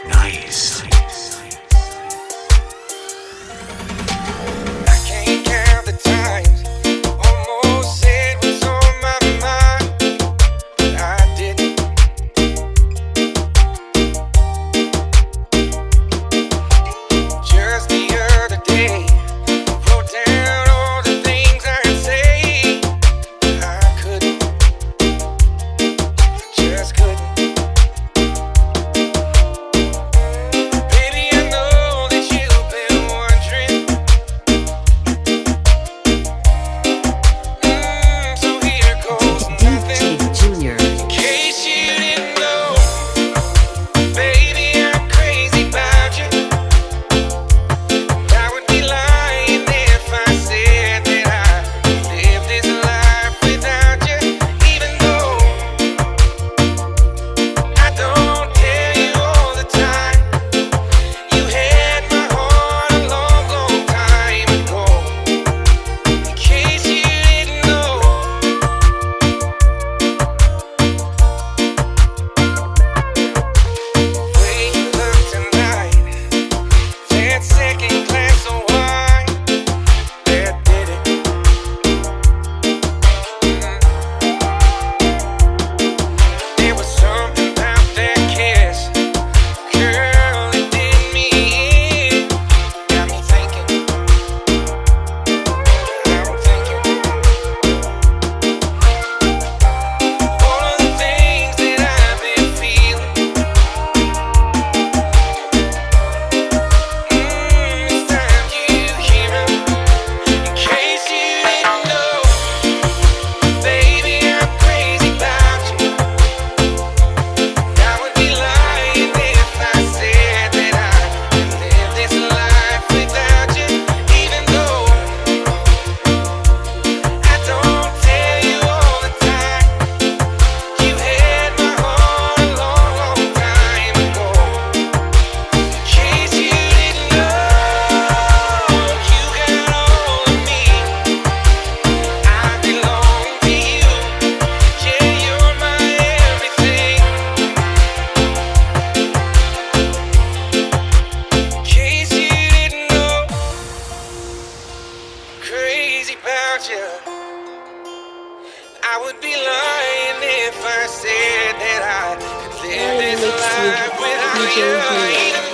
Nice. I can't count the times almost said what's on my mind, but I didn't. Just the other day, I wrote down all the things I'd say. I couldn't, just couldn't. Baby, I know that you've been wondering. So here goes nothing. DJ Junior. In case you didn't know, baby, I'm crazy about you. I would be lying if I said that I live this life without you. Even though I don't tell you all the time, you had my heart a long, long time ago. In case you didn't know. Way you look tonight, that second glass of wine, that did it. There was something about that kiss, girl, it did me in. Got me thinking, I'm thinking, all of the things that I've been feeling. It's time you hear 'em. In case you didn't know, baby, I'm crazy about you. I would be lying if I said that I could live this life without you. Even though I don't tell you all the time, you had my heart a long, long time ago. In case you didn't know, you got all of me. I belong to you. Yeah, you're my everything. In case you didn't know, crazy about you. I would be lying if I said that I could live this Mixed with life without DJ you. Junior. Even